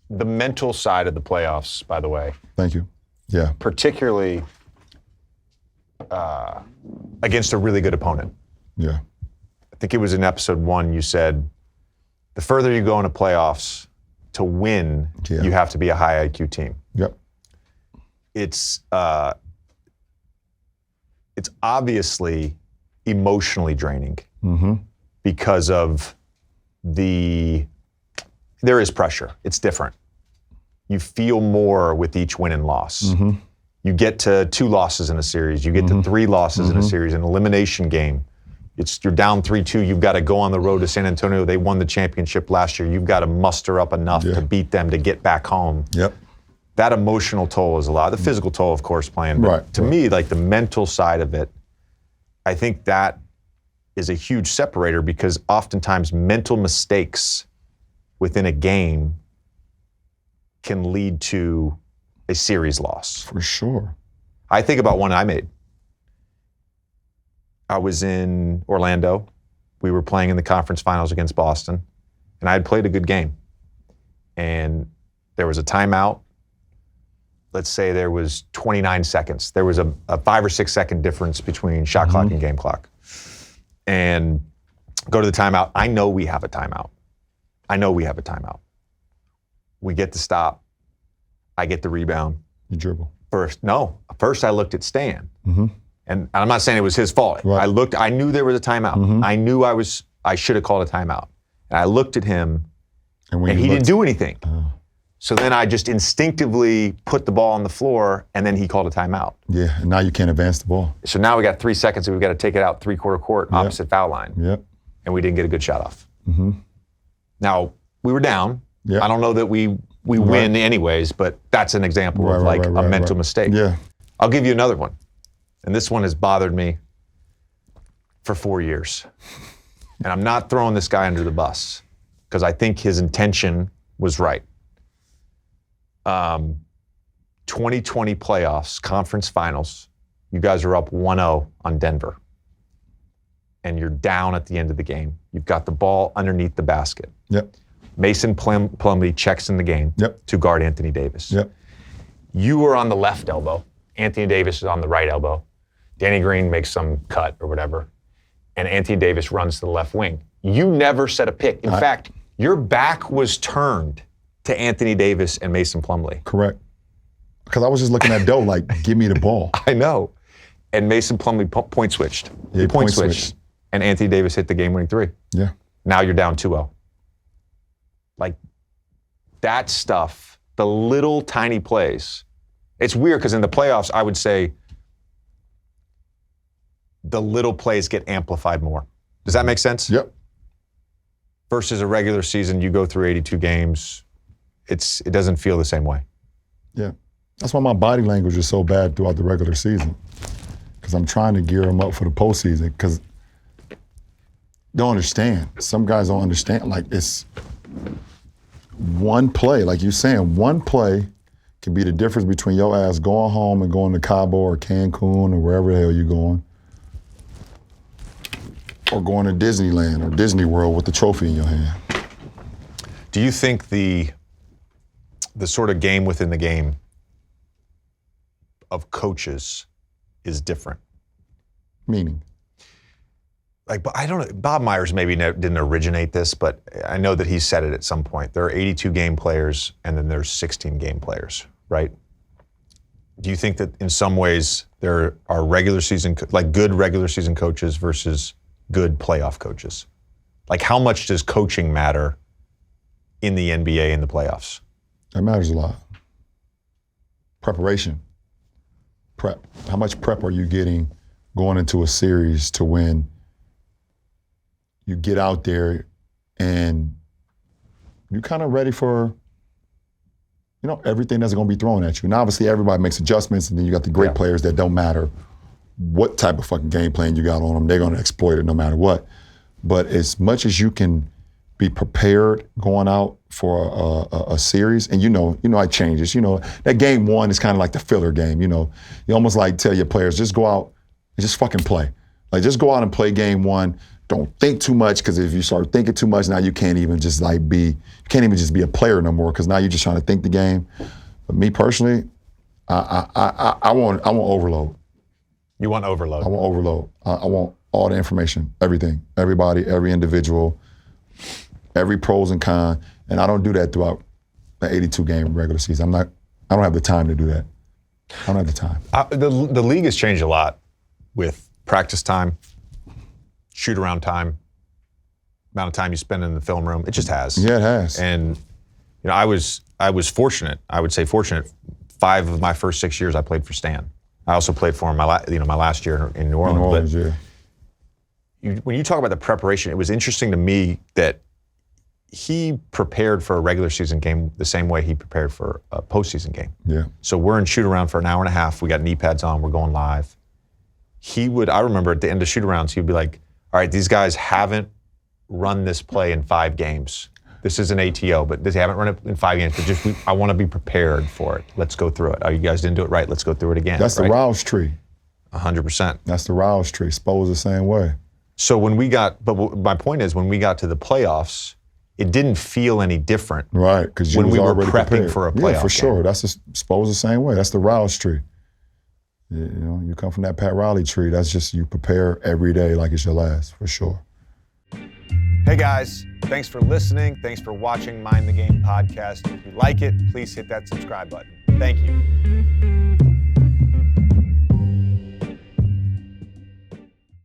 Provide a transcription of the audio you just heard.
the mental side of the playoffs, by the way. Thank you. Yeah. Particularly against a really good opponent. Yeah. I think it was in episode 1 you said, the further you go into playoffs, to win, you have to be a high IQ team. Yep. It's obviously emotionally draining because of there is pressure. It's different. You feel more with each win and loss. You get to 2 losses in a series. You get to 3 losses in a series, an elimination game. You're down 3-2. You've got to go on the road to San Antonio. They won the championship last year. You've got to muster up enough to beat them to get back home. Yep. That emotional toll is a lot. The physical toll, of course, playing. But to me, like the mental side of it, I think that is a huge separator because oftentimes mental mistakes within a game can lead to a series loss. For sure. I think about one I made. I was in Orlando. We were playing in the conference finals against Boston, and I had played a good game. And there was a timeout. Let's say there was 29 seconds. There was a 5 or 6 second difference between shot clock and game clock. And go to the timeout. I know we have a timeout. We get the stop. I get the rebound. You dribble. First I looked at Stan. And I'm not saying it was his fault. Right. I knew there was a timeout. I knew I should have called a timeout. And I looked at him and he didn't do anything. So then I just instinctively put the ball on the floor and then he called a timeout. Yeah, and now you can't advance the ball. So now we got 3 seconds and we've got to take it out 3/4 court, opposite foul line. Yep. And we didn't get a good shot off. Now, we were down. I don't know that we win anyways, but that's an example of a mental mistake. Yeah. I'll give you another one. And this one has bothered me for 4 years. And I'm not throwing this guy under the bus because I think his intention was right. 2020 playoffs, conference finals, you guys are up 1-0 on Denver. And you're down at the end of the game. You've got the ball underneath the basket. Yep. Mason Plumlee checks in the game to guard Anthony Davis. Yep. You were on the left elbow. Anthony Davis is on the right elbow. Danny Green makes some cut or whatever. And Anthony Davis runs to the left wing. You never set a pick. In fact, your back was turned to Anthony Davis and Mason Plumlee. Correct. Because I was just looking at Doe like, give me the ball. I know. And Mason Plumlee point switched. Yeah, he point switched. And Anthony Davis hit the game-winning 3. Yeah. Now you're down 2-0. Like, that stuff, the little tiny plays. It's weird because in the playoffs, I would say the little plays get amplified more. Does that make sense? Yep. Versus a regular season, you go through 82 games, it doesn't feel the same way. Yeah. That's why my body language is so bad throughout the regular season. Because I'm trying to gear them up for the postseason. Because don't understand. Some guys don't understand. Like, it's one play. Like you're saying, one play can be the difference between your ass going home and going to Cabo or Cancun or wherever the hell you're going. Or going to Disneyland or Disney World with the trophy in your hand. Do you think the sort of game within the game of coaches is different? Meaning? Like, I don't know, Bob Myers maybe didn't originate this, but I know that he said it at some point. There are 82 game players and then there's 16 game players, right? Do you think that in some ways there are regular season, like good regular season coaches versus good playoff coaches? Like, how much does coaching matter in the NBA in the playoffs? That matters a lot. Preparation. Prep. How much prep are you getting going into a series to win? You get out there and you're kind of ready for, everything that's going to be thrown at you. And obviously everybody makes adjustments, and then you got the great players that don't matter what type of fucking game plan you got on them. They're going to exploit it no matter what. But as much as you can be prepared going out for a series, and I change this. That game 1 is kind of like the filler game. You almost like tell your players, just go out and just fucking play. Like, just go out and play game 1. don't think too much, because if you start thinking too much, now you can't even just be a player no more, because now you're just trying to think the game. But me personally, I want overload. You want overload? I want overload. I want all the information, everything, everybody, every individual, every pros and cons, and I don't do that throughout the 82 game regular season. I don't have the time to do that. I don't have the time. The league has changed a lot with practice time, shoot around time, amount of time you spend in the film room. It just has. Yeah, it has. And I was fortunate. I would say fortunate. 5 of my first 6 years I played for Stan. I also played for him my last year in New Orleans. When you talk about the preparation, it was interesting to me that he prepared for a regular season game the same way he prepared for a postseason game. Yeah. So we're in shoot around for an hour and a half. We got knee pads on. We're going live. I remember at the end of shoot arounds, he would be like, all right, these guys haven't run this play in 5 games. This is an ATO, but they haven't run it in 5 games. But I want to be prepared for it. Let's go through it. Oh, you guys didn't do it right. Let's go through it again. That's right? the Rouse tree. 100%. That's the Rouse tree. Spo's the same way. So my point is, when we got to the playoffs, it didn't feel any different. Right, because when we were prepping prepared for a playoff. Yeah, for sure. Spo's the same way. That's the Rouse tree. You come from that Pat Riley tree. That's just, you prepare every day like it's your last, for sure. Hey guys, thanks for listening. Thanks for watching Mind the Game podcast. If you like it, please hit that subscribe button. Thank you.